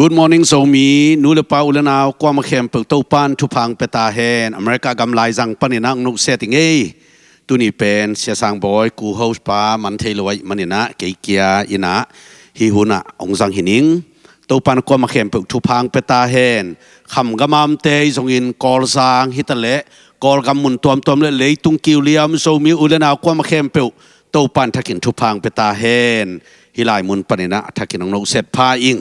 Good morning, Zomi. Nulapa ulana kwa makem pagtopan tupang petahen. Amerika gamlay zang paninang nuk setting tuni pen siya sang boy ku host pa mantelaway manina kay kia ina hihuna ongzang hining. Topan kwa makem pagtupang petahen. Kham gamam te zongin kol sang hitale kol gamun tuam le leitung kiuliam Zomi ulana kwa makem topan takin tupang petahen. Hilay mun panina takin ang nuk set pa ing.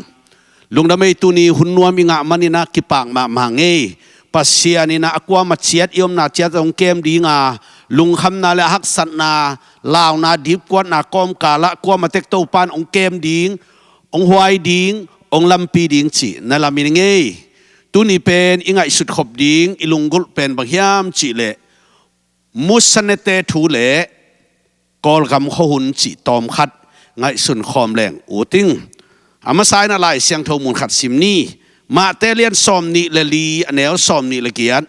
Lung damay tuni hunwa minga manina kipang mangi pasya ni na akwa machiat iom na chiat ong kem di nga lung ham na le haksat na law na dip kwat na kom kala kwa matek topan ong kem ding ong huay ding ong lampi ding chi na lamingi tuni pen inga isut khop ding ilunggul pen baghiam chi le musanete thu le Kawlgam Khuahun chi tom khat ngai sun khom leng uting Amasay na lai siyang thau mun khat sim ni ma telian som ni le li anel som ni le kiat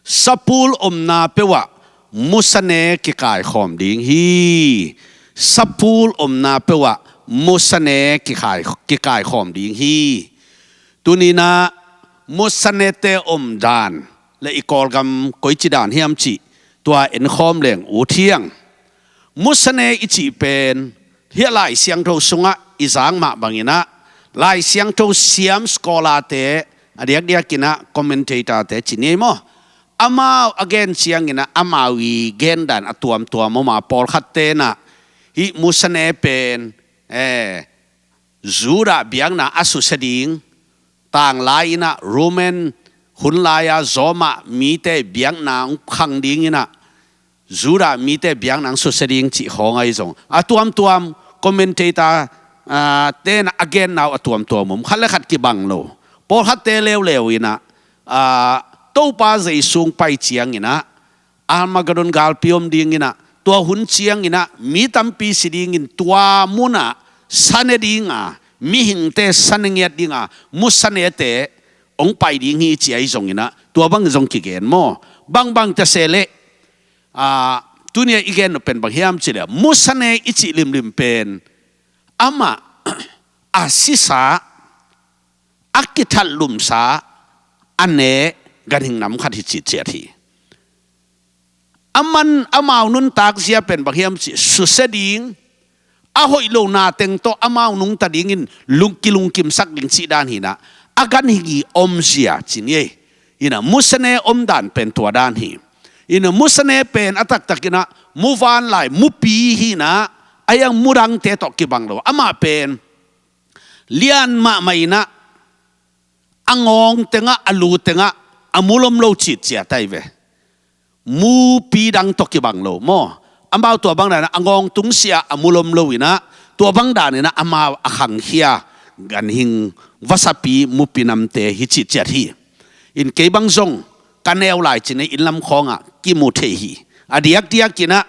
sapul na pewa musane ki kai khom ding hi sapul na pewa musane ki kai khom ding hi tunina musane te dan le Kawlgam koi chi dan hiam chi tua en khom leng u thiang musane ichi pen hi lai siang thau sunga isang ma bangina lai siang to siam skola te adiak dia kina commentator te chini mo amau again siang ina amawi gendan atuam mo ma pol khatte na hi musane pen zura biang na asu seding tang lai na roman hun laya zoma mite biang na khang ding ina zura mite biang nang su seding chi hongai zong atuam commentator then again now atuam mum khale khat ki bang lo por khat te lew ina to pa zai sung pai chiang ina almagadon gal piom ding ina tua hun chiang ina mi tampi siding in tua muna sanedinga mi hing te sanengiat dinga musane te ong pai ding hi chi ai zong ina tua bang zong ki gen mo bang ta sele tunia igen pen bang hiam chile musane ichi lim pen ama asisa akital lumsa ane ganing nam khat hi chi chi aman amau nun tak sia pen baghiam chi suseding ahoi lo na teng to amau nung tadingin lungkim sak ding chi dan hina agan hi om sia chinie ina musane om dan pen tua dan hi ina musane pen atak takina muvan lai mupi hina ayang murang te tok ki banglo ama pen lian ma maina angong tenga alu tenga amulom lo chit chia taive mu pi dang tok ki banglo mo ambao tua bang na angong tung sia amulom lo ina tua bang dan ina ama akhang hia gan hing wasapi mu pinam te hi chit chia hi in ke bang zong kanel lai chine in lam khonga ki mu the hi adiak tiak kina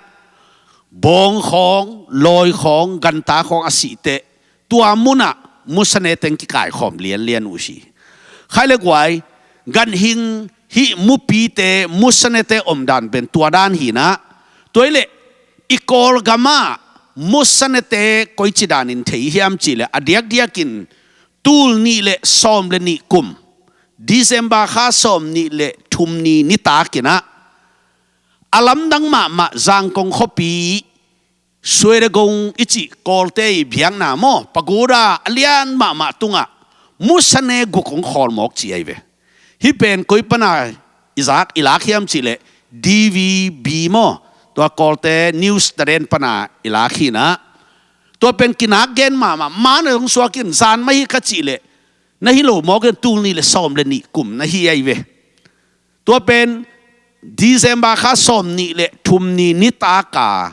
bong khong loi khong ganta khong asite tua muna musane teng ki kai khom lian usi khaile gwai gan hing hi mupi te musane te omdan ben tua dan hina toile Kawlgama musane te koi chidanin thei hiam chile adiak diakin tul ni le som le ni kum December kha som ni le thum ni takina alam dang ma zang kong khopi suere gong ichi kolte biang na mo pagura alian ma tunga musane gukong khol mok chi aive hi pen koi pana izak ilakhiam chile DVB mo to kolte news taren pana ilakhina to pen kinak gen ma na so kin zan mai ka chile na hi lo mo gen tul ni le som le ni kum na hi aive to pen December kha som ni le thum ni taka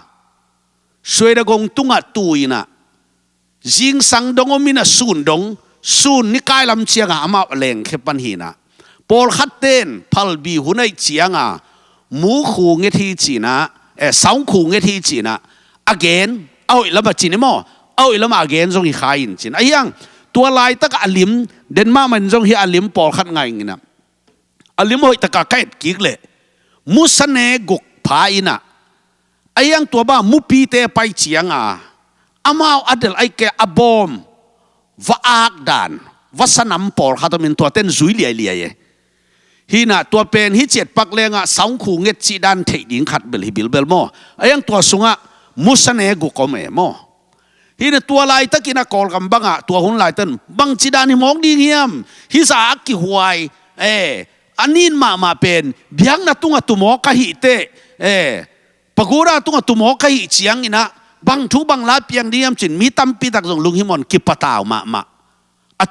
sueda gong tunga tuina jing sang dongomina sun ni kai lam chianga ama leng khepan hina pol khatten phalbi hunai chianga mu khu nge thi china saung khu nge thi china again au lama chinemo au lama again jong hi khain chin ayang tua lai tak alim denma man jong hi alim pol khat ngai ngina alim hoi taka kait kikle musane guk phaina ayang tua ba mupi te pai chianga amau adel ai ke abom ว่าอักดานว่าสนามปอลเขาต้องมีตัวเต้นซุยเลียฮีน่ะตัวเป็นฮิเจ็ดปักเลงอ่ะสองคู่เงจีดันเทดิงขัดเบลฮิบิลเบลโมไอ้ยังตัวสุงอ่ะมุสเนกุกอมโมฮีน่ะตัวลายตะกินกอลกำบังอ่ะตัวหุ่นลายต้นบังจีดันฮิมองดีเงียมฮิสาอักกิหวยอันนี้มาเป็นเบียงน่ะตุงอ่ะตุโมกะฮิเตปะกูราตุงอ่ะตุโมกะฮิเจียงอินะบังทุบังลาเปียงดีเงียมจินมีตั้มปีตักส่งลุงฮิมอนกิปตาวมา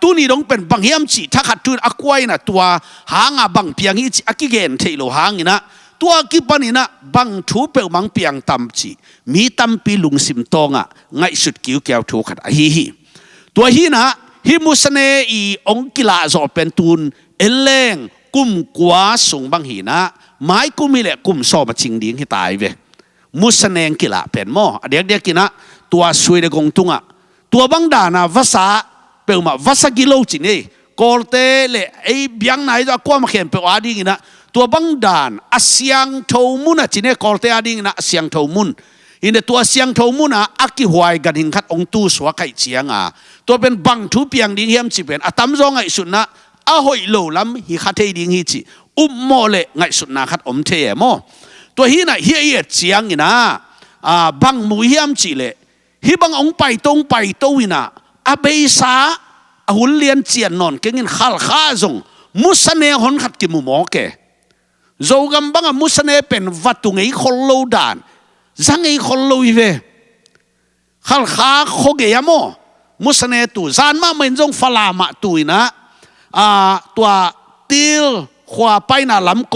ตัวนี้ต้องเป็นบางเฮียมจีถ้าขัดทุนอควายนะตัวหางบางเพียงอีจีอกิเกนเทโลหางนะตัวกิปนี่นะบางทูเปลมังเพียงตำจีมีตำปีลุงสิมตองไงสุดกิ้วแก้วทูขัดฮีตัวฮีนะฮิมุสเนอีองกิลาจอเป็นตูนเอเลงกุมกวาส่งบางฮีนะไม้กุมิเละกุมสอบจิงดิ้งให้ตายเวมุสเนงกิลาเป็นหม้อเด็กกินะตัวสวยเดกงตุงตัวบางดานะภาษาเปลมาวัสกิโลจินี่กอลเตเลไอ้เบียงไหนจะกว่ามาเขียนเปลว่าดิ้งนะตัวบังดานอาเซียงทอมุนจินี่กอลเตดิ้งนะอาเซียงทอมุนอินเดตัวเซียงทอมุนอักกิหวยกันหิงคัดองตูสวะไก่เชียงตัวเป็นบังทุเปียงดิ้งเฮียมจิเป็นอัตมซองไงสุดนะอาหอยโลลัมฮิคัดเทดิ้งฮิจิโมเลไงสุดนะคัดอมเทโมตัวฮีน่ะเฮียเจียงอินะบังมุเฮียมจิเลฮิบังองไปตรงไปโตวินะอาเบซาหุ่นเลียนเจียนนอนเก่งขัลข้าจงมุสเนหอนขัดกิมุโมเกโจกำบังมุสเนเป็นวัตถุไงคนโลดานจังไงคนโลอีเวขัลข้าโคเกียโมมุสเนตูจานมาเหมือนจงฟลามาตุยนะตัวติลขวาไปน่ะลำ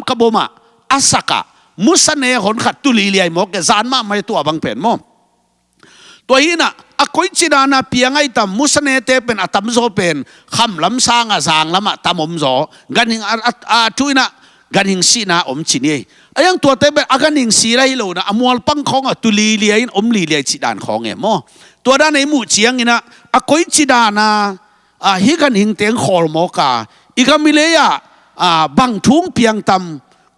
กบมาอาสกะมุสเนหอนขัดตุลีเลียโมเกจานมาไม่ตัวบังเป็นโมตัวนี้นะอคอยจีนานาเปียงไอตามมุสเนเตเป็นอัตมโซเป็นคำลำสางจางลำตามอมโซกันหิงช่วยนะกันหิงสีนะอมจีนี่ไอ้ยังตัวเตเป็นกันหิงสีไรโลนะอมวลปังของตุลีเลียนอมลีเลียจีดานของเอโมตัวด้านในหมู่เชียงนี่นะอคอยจีนานาฮิกันหิงเตียงขอลโมกาอีกมิเลยบังทุ่งเปียงตาม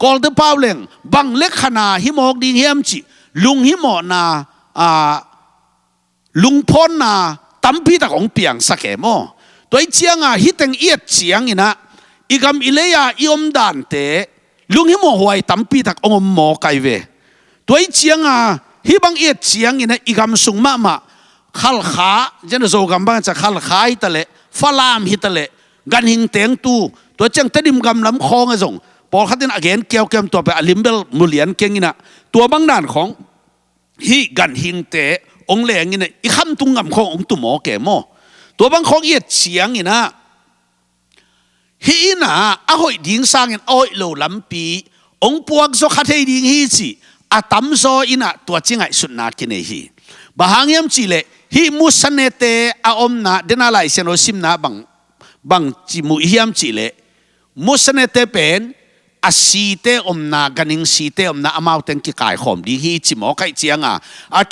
กอลเตเป้าเล่งบังเล็กขนาฮิมอกดีเฮียมจีลุงฮิมอนาลุงพ้นนะตั้มพี่ตะของเปียงสักแก่โมตัวเจียงฮิตังเอียดเจียงนี่นะอีกคำอิเลยอิอมดานเตลุงฮิโมหวยตั้มพี่ตะองมโมไกเวตัวเจียงฮิบังเอียดเจียงนี่นะอีกคำสุงมาขัลขาเจนโซกัมบังจะขัลขาฮิตะเลฟลามฮิตะเลกันหิงเตียงตูตัวเจียงตะดิมกำลำคองไอ้ส่งพอขัดดินอเกนเกี่ยวกับตัวไปอลิมเบลมุเลียนเก่งนี่นะตัวบางด้านของฮิกันหิงเตองแหลงนี่นะอีคำตุงงำขององตุโมแก่โมตัวบางของเอียดเฉียงนี่นะฮีน่ะอาหอยดิ้งสร้างเงินอ้อยโลลำปีองปวกโซคัดให้ดิ้งฮีจีอาตัมโซอินะตัวจริงไอสุดนากินฮีบางอย่างจีเลฮีมุสเนเตอาอมนะเดน่าไลเซนโอซิมนะบางจิมุฮิมจีเลมุสเนเตเป็นอาสีเตอมนากันหิงสีเตอมนาอมาวเต็งกิกายขอมดีฮีจิโมไก่เจียง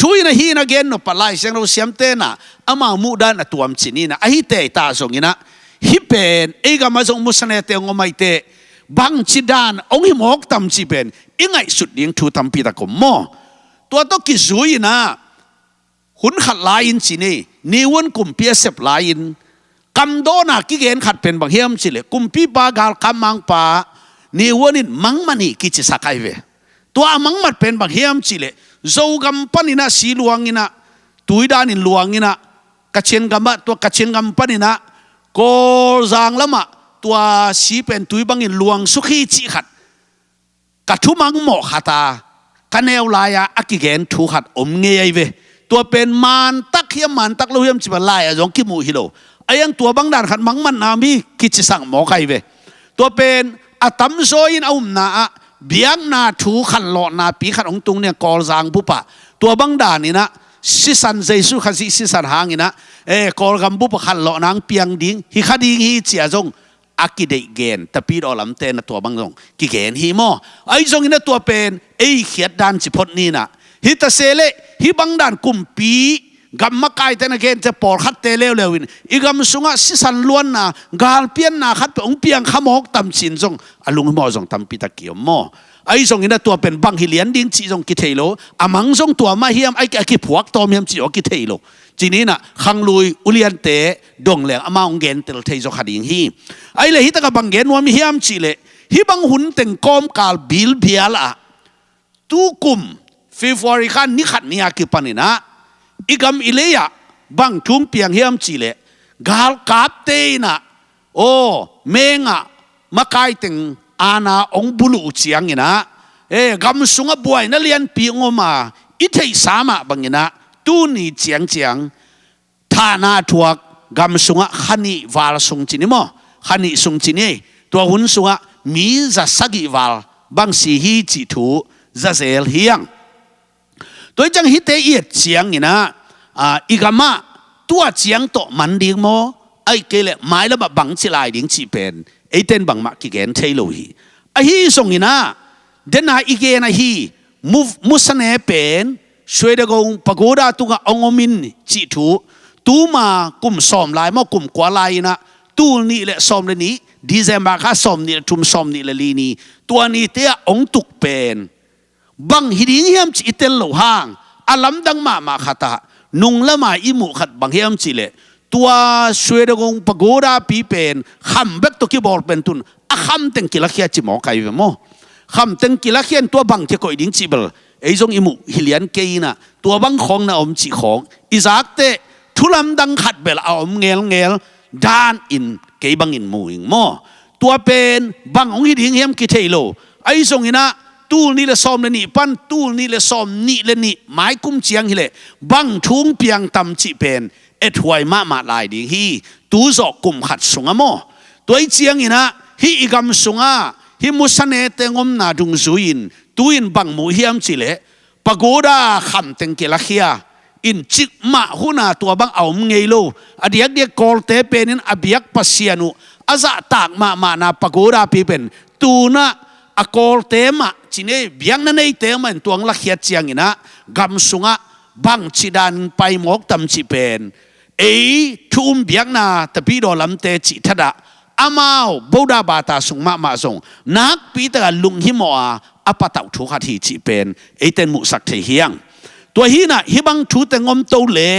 ทุยนะฮีนะเกนนปลายเสียงเราเสียมเตนะอมาวมูดานตัวมจินีนะฮิเตตาส่งนะฮิเป็นเอกมาส่งมุสเนเตงอไม่เตบังจิดานองฮิโมกตัมจิเป็นยังไงสุดเลี้ยงทูตัมปีตะกมโมตัวต้องกิสุยนะหุ่นขัดลายอินจินีนิวันกุมเปียเสบลายอินกำโดนะกิเกนขัดเป็นบางเฮียมจิเลกุมปีปากาลกำมังปานี่วันนี้มังมันนี่กิจสักไอเวตัวมังมันเป็นบางเฮียมจิเลโจกัมปันินะสีลวงนี่นะตุยดานินลวงนี่นะกัจเชนกัมบะตัวกัจเชนกัมปันินะโกจางละมะตัวสีเป็นตุยบังอินลวงสุขีจิขัดกัทุมังหมอขัดกันแนวลายอากิเกนทูขัดอมเงยไอเวตัวเป็นมันตักเฮียมันตักลูเฮียมจิบลายจงกิมูฮิโลไอยังตัวบางด่านขัดมังมันนามีกิจสังหมอไกเวตัวเป็นอาตัมโซอินเอาหน้าเบียงหน้าถูขันหลอหน้าปีขันองตุงเนี่ยกอลจางปุปะตัวบังดานี่นะสิสันเจสุขันสิสันหางนี่นะกอลกำปุปะขันหลอนางเปียงดิ้งฮิคดิ้งฮิเจียจงอากิเดเกนแต่ปีดอลำเตนตัวบังจงกิเกนฮิโมไอจงนี่นะตัวเป็นเขียดดานจิพดนี่นะฮิตาเซเลฮิบังดานกุมปีกัมมะกายแต่นักเกณฑ์จะปอดขัดเตเลวเลวินอีกัมสุงะสิสันล้วนนะกาลเปียนนะขัดไปองเปียงขมอกตำชินจงอลุงหมอจงตำปิตะเกียวหมอไอ้จงนี่นะตัวเป็นบังฮิเลียนดิ้งจีจงกิเทโลอามังจงตัวมาเฮียมไอ้กิพวกตัวเฮียมจีอกิเทโล จีนี้น่ะขังลุยอุเลียนเตะดงเหลงอามาองเกนเตลเทยจขัดยิงฮีไอเลยฮิตกับบังเกนว่ามีเฮียมจีเลฮิบังหุ่นเต็งกอมกาลบิลเบียละตูกุมฟิฟวอริคันนิขัดนิยากิปันินะอีกำอิเลยะบังทุ่มเปียงเฮียมจีเลกาลกาบเตนะโอ้เมงะมาไกเต็งอาณาองบุลุเจียงนะกำสุงบวยนั่นเลียนปีงมาอิเทสามะบังนะตูนี่เจียงเจียงท่านาทวกกำสุงขันีวาลสุงจินิโมขันีสุงจินีตัวหุ่นสุงมีจะสักิวาลบังสีฮีจิทูจะเซลเฮียงตัวจังฮิตเอียดเจียงนี่นะอีกามาตัวเจียงโตมันดีโมไอเกลหมายแล้วบังจิลายดิ้งจีเป็นไอเต้นบังมากิเกนเทโลฮีไอฮีส่งนี่นะเดน่าอีเกนไอฮีมุสเนเป็นช่วยเด็กงปะกูดาตุกะองมินจิทูตูมากุมซ้อมลายมอกุมกว่าลายนะตูนี่แหละซ้อมเลยนี้ดีเซมบาค่าซ้อมนี่ทุ่มซ้อมนี่ละลีนี่ตัวนี้เตะองตุกเป็นบังฮิดิงเฮียมจิเตลโลห่างอาลัมดังมาขัดนุงละมาอิมุขัดบังเฮียมจิเลตัวช่วยเด็กงปะกูดาปีเป็นคำเบกตุกิบอลเป็นตุนอะคำเต็งกิลักเฮียจิหมอไก่เวมอคำเต็งกิลักเฮียนตัวบังที่ก่อยดิ้งจิเบลไอ้จงอิมุฮิเลียนเกยนะตัวบังของนะอมจิของอิซักเตทุลัมดังขัดเบลเอาอมเงลด้านอินเกยบังอินมูอิงโมตัวเป็นบังองฮิดิงเฮียมกิเทโลไอ้จงอินะตูนี่ละซ้อมเลยนี่ปั้นตูนี่ละซ้อมนี่ละนี่หมายกุมเจียงฮิเลบังทุ่งเปียงตำจิเป็นเอ็ดหวยมาลายดิ้งฮีตูจอกกุมขัดสุงโมตัวไอ้เจียงอินะฮีอีกำสุงฮิมุสเนเตงอมนาดุงซุยินตูอินบังมูเฮียมจิเลปะกูดาคำเต็งกิลักเฮียอินจิกมาหุนาตัวบังเอาเงยโลอดียกเดียกอลเตเป็นอินอบิยักปัสเซียนุอาซาตากมานาปะกูดาปีเป็นตูน่ะอกอลเตมาจิเนเบียงนั่นเองเตมันตัวลักเฮียเจียงอินะกำสุงะบังจิดานไปหมอกตำจิเป็นทุ่มเบียงนาตะปีดอลำเตจิทัดะอามาวบูดาบาตาสุงมาส่งนักปีตะลุงหิมออปะตาทุกขัดที่จีเป็นเต็นมุสักเทียงตัวฮีน่ะฮิบังทูแต่งอมโตเล่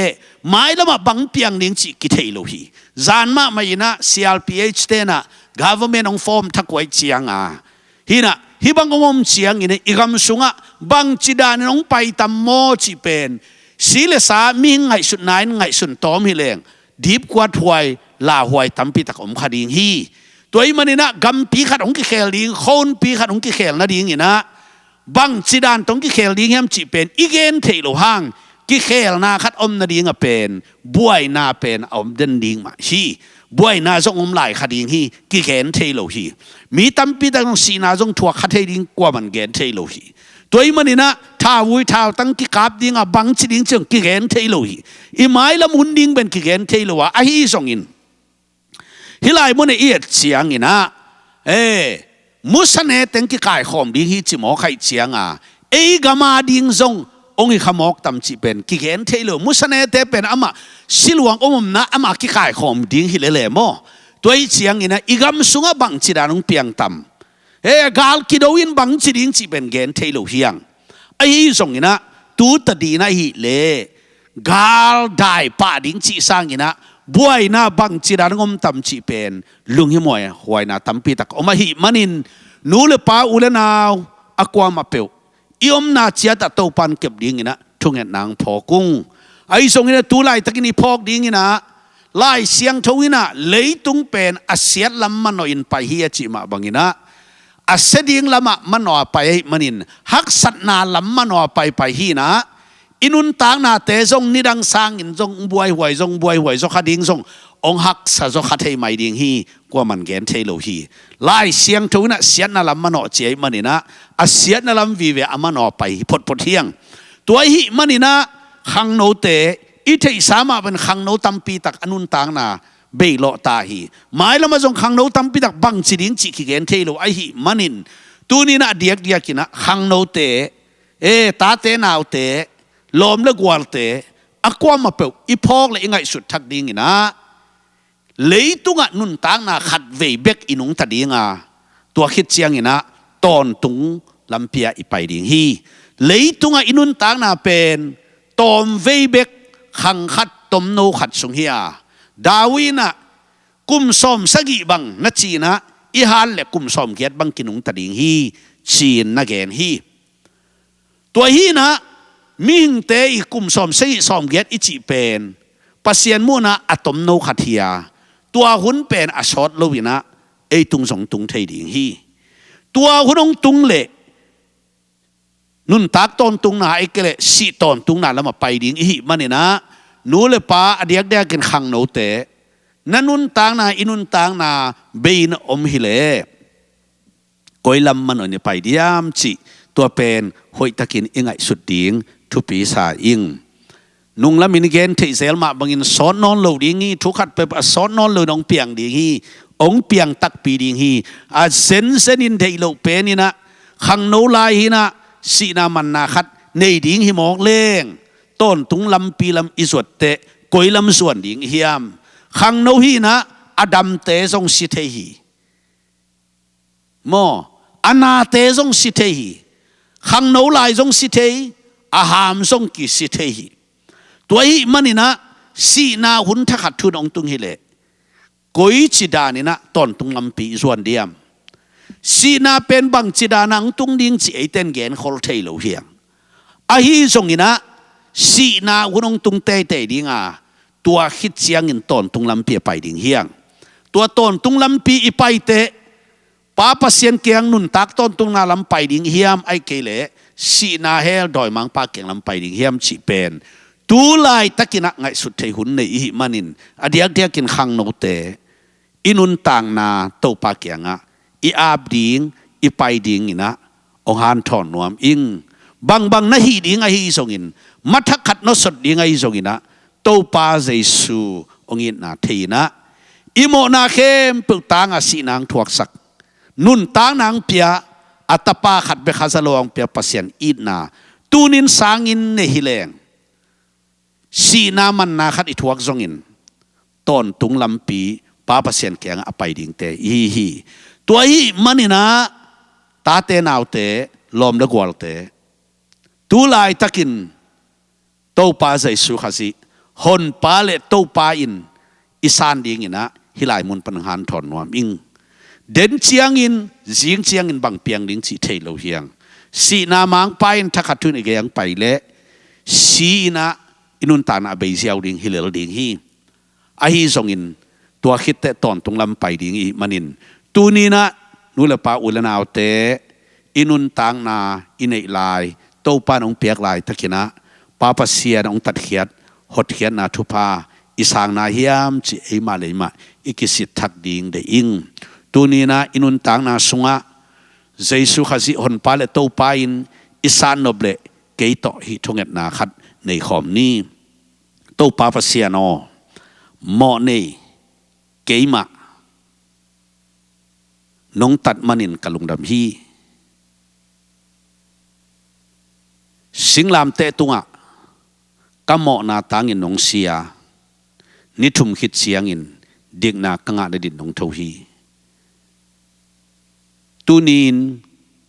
หมายแล้วมาบังเปียงเลี้ยงจีกิเทโลฮีจานมาไม่นะ CLPH เตนะ government on form ทักไว้เจียงฮีน่ะฮิบังอมเจียงอินอีกำสุงะบังจิดานน้องไปตามโมจีเป็นสีเลสามีไงสุดไหนไงสุดตอมฮิเลงดีบกว่าถวยลาหวยตั้มปีตะอมขดิงฮีตัวอีมันนี่นะกำปีขัดองกิเคลดิงคนปีขัดองกิเคลนะดิงอีนะบังจิดานตองกิเคลดิงเฮมจีเป็นอีเกนเทโลห่างกิเคลนาขัดอมนะดิงเป็นบวยนาเป็นอมเดินดิงมาฮีบวยนาจงอมไหลขดิงฮีกิเกนเทโลฮีมีตั้มปีตะองสีนาจงทัวขัดเทดิงกว่ามันเกนเทโลฮีตัวอีมันนี่นะท้าวุ้ยท้าตั้งกิกาบดิงบังจิดิงจงกิเกนเทโลฮีอีไม้ละมุนดิงเป็นกิเกนเทโลวะไอฮีส่งอินฮิไลมันเอียดเสียงอินะมุสเนเต็งกิกายขอมดิ้งฮิจิหมอไข่เสียงกามาดิ้งซงองค์ขมอกตำจีเป็นกิเกนเทโลมุสเนเตเป็นอามาสิลวงอมนะอามากิกายขอมดิ้งฮิเลเลโมตัวเสียงอินะอีกำสุงบังจีดานุงเปียงตำกาลกิโดวินบังจีดิ้งจีเป็นเกนเทโลเฮียงไอ้ซงอินะตูตดีนะฮิเลกาลได้ป่าดิ้งจีสังอินะบวยนาบังจีดานงมตำจีเป็นลุงหิมวยหวยนาตำปีตักอมาหิมันินนูเลป้าอุเลนาวอากวามาเปียวอีอมนาเจียตะโตปันเก็บดิ้งนะทุ่งเงินนางพอกุ้งไอ้ส่งนี่ตูไล่ตะกินีพอกดิ้งนะไล่เสียงทวินะเลยตุงเป็นอาเซียลำมันอินไปเฮียจิมาบังนะอาเสดิ้งลำมันนอไปมันินฮักสัตนาลำมันนอไปฮีนะอินุนต่างนาเตจงนิดังสร้างอินจงบวยหวยจงบวยหวยจงขัดดิ้งจงองหักสะจงขัดให้ไม่ดิ้งฮีกว่ามันเกนเทโลฮีไล่เสียงทุนนะเสียนนาลำมันนอเจียมันนี่นะอาเสียนนาลำวิเวอมันนอไปพดเที่ยงตัวฮีมันนี่นะขังโนเตอิเทสามาเป็นขังโนตัมปีตักอนุนต่างนาเบลโลตาฮีหมายแล้วมาจงขังโนตัมปีตักบังจีดิ้งจีกิเกนเทโลไอฮีมันนินตัวนี้นะเดียกกินะขังโนเตตาเตนาวเตลมเลือกวาลเตอากวามาเปิลอีพอกเลยยังไงสุดทักดิ้งนะเลยตุงะนุนต่างนาขัดเวเบกอินุงตัดดิ้งตัวคิดเชียงนะตอนตุงลำเปียอีไปดิ้งฮีเลยตุงะอินุนต่างนาเป็นตอมเวเบกขังขัดโต ตมโนขัดสุงเฮียดาวินะกุมสอมสกิบังนัจีนะอีฮันเล็กุมสอมเกียรบังกินุงตัดดิงฮีชีนนักเกนฮีตัวฮีนะมิงเตอีกุมสอมสกิสอมเกียรอิจิเป็นปัสยันมูนะอะตมโนขัดเฮียตัวหุ่นเป็นอชอดโลวินะไอตุงสองตุงเทดิงฮีตัวหุ่นองตุงเละนุนตักตอนตุงนาไอเกลสีตอนตุงนาแล้วมาไปดิงฮีมันเนี่ยนะนูเลป้าอดียกเดียกินขังโนเตนันนุนตางนาอินุนตางนาเบนอมฮิเลกอยลำมันอันนี้ไปดิยามจิตัวเป็นหอยตะกินอิงไอสุดดิ่งทุปีสาอิงนุงละมินเกนเทเซลมาบังอินสอนนอนโลดิ้งฮีทุกขัดไปสอนนอนโลดองเปียงดิ้งฮีองเปียงตักปีดิ้งฮีอาเซนเซนินเทโลเปนี่นะขังโนลายฮีนะสีนามันนาขัดในดิ้งฮีมอกเล่งต้นตุงลำปีลำอิสวดเตะกอยลำส่วนดิ้งฮียมขังโนฮีนะอดัมเตซงสิเทฮีโมอนาเตซงสิเทฮีขังโนลายซงสิเทฮีอาหามซงกิสิเทฮีตัวฮีมันนี่นะสีนาหุ่นทักขัดทุนองตุงฮิเลกอยจิดานี่นะต้นตุงลำปีส่วนเดียมสีนาเป็นบังจิดานังตุงดิ้งจีไอเตนเกนคอลเทโลเฮียงอาฮีซงนี่นะสีนาหุ่นองตุงเตเตดิ้งตัวคิดเสียงอินต้นตุงลำปีไปดิ้งเฮียงตัวต้นตุงลำปีอีไปเตป้าปัสยันเกียงนุนตักต้นตุงนาลำไปดิ้งเฮียมไอเกเลสีนาเฮลดอยมังปาเกียงลำไปดิ้งเฮียมจีเป็นตูไลตะกินักไงสุดเทหุ่นในอิมันินอดียกเดียกินขังโนเตอินุนต่างนาโตปาเกียงอีอาบดิ้งอีไปดิ้งอินะองฮันถอนนวมอิงบังนะฮีดิ้งไอฮีส่งอินมัทขัดนสดดิ้งไอส่งอินะโตปาเจสูองอินนาเทนะอิโมนาเข้มปุกตางสีนางถวกสักนุนตางนางเปียอัตปาขัดเบคาซาลองเปียปัสยันอินนาตูนินสางอินเนฮิเลงสีนามันนาขัดอิทวกซงอินต้นตุงลำปีป้าปัสยันแกงอไปดิ่งเตฮีตัวฮีมันนี่นะตาเตนาวเตลมละกวลเตตูลายตะกินโตปาใจสุขสิฮอนปาเลโตปาอินอิสานดิ่งอินะฮิลายมุนปัญหาถอนนวมอิงเด่นเจียงอินจิงเจียงอินบังเปียงดิ่งจีเทโลเฮียงสีนามังไปอินทักขัดทุนอีกยังไปเละสีนะอินุนตานาเบย์เซียวดิ่งฮิเลลดิ่งฮีอาฮีส่งอินตัวคิดแต่ตอนตรงลำไปดิ่งอีมันินตูนี้นะนูเลปาอุลนาวเตอินุนตางนาอินเอลายโตปานองเปียกลายตะกินะปาปัสเซียนองตัดเขียดหดเขียนนาทุพาอิสางนาเฮียมจีเอมาเลยมาอิกิสิทธักดิ่งเดอิงตูนี้นะอินุนตางนาสุงะเจสุขสิฮอนปาเลโตปาอินอิสานนบเลเกยต่อฮิทงเอ็ดนาขัดในขอมนี้โตปาปัสเซียนอหมอเนเกยมานงตัดมันินกะลุงดำฮีสิงลามเตตุงะกะหมอนาตางอินนงเสียนิทุมคิดเสียงอินเด็กนากังอาดินนงเทวฮีตูนิน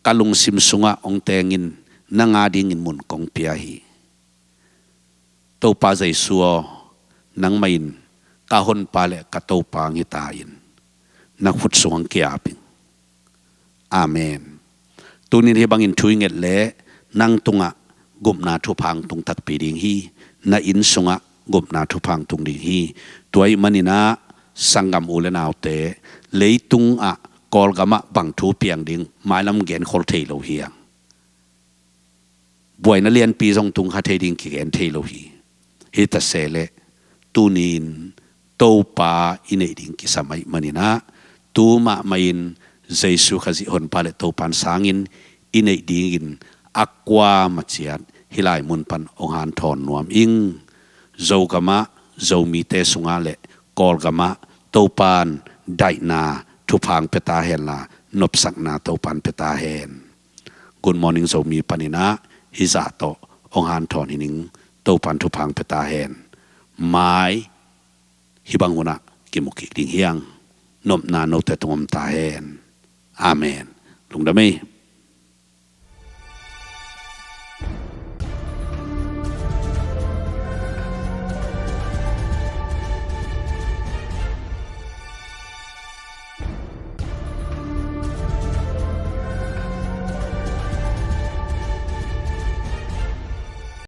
กะลุงซิมสุงะองเตงินนางาดิงินมุนกองเปียฮีโตปาใจสัวนังไม่อินกะฮอนปาเลกะโตปางิตาอินนักฟุตสวงเกียบิงอาเมนตูนี้ที่บางอินทุยเง็ดเละนังตุงะกุมนาทุพังตุงตักปีดิงฮีนาอินสุงะกุมนาทุพังตุงดิงฮีตัวอิมันนี่นะสังกัมอุเลนาวเตเลยตุงอะกอลกามะบังทูเปียงดิงหมายลำเกนคอลเทโลเฮียงบวยนักเรียนปีทรงตุงคาเทดิงกิเกนเทโลฮีฮิตาเซเลตูนินโตปาอินเอดิงกิสมัยมันนี่นะตูมะมาอินเจสุขสิฮอนปาเลโตปันสางอินอินเอดิงอินอักวามัจยัดฮิลายมุนปันองหันถอนนวมอิงโจกามะโจมีเตสุงาเลกอลกามะโตปันไดนาทุพังเปตาเฮนลานบสักนาโตปันเปตาเฮนกุนมอนิงโจมีปานินะฮิซาโตองหันถอนหินิงโตปันทุพังเปตาเฮนไม้ฮิบังหุนะกิมุกิดิงเฮียงนบนาโนเตตงมตาเฮนอาเมนลุงดามี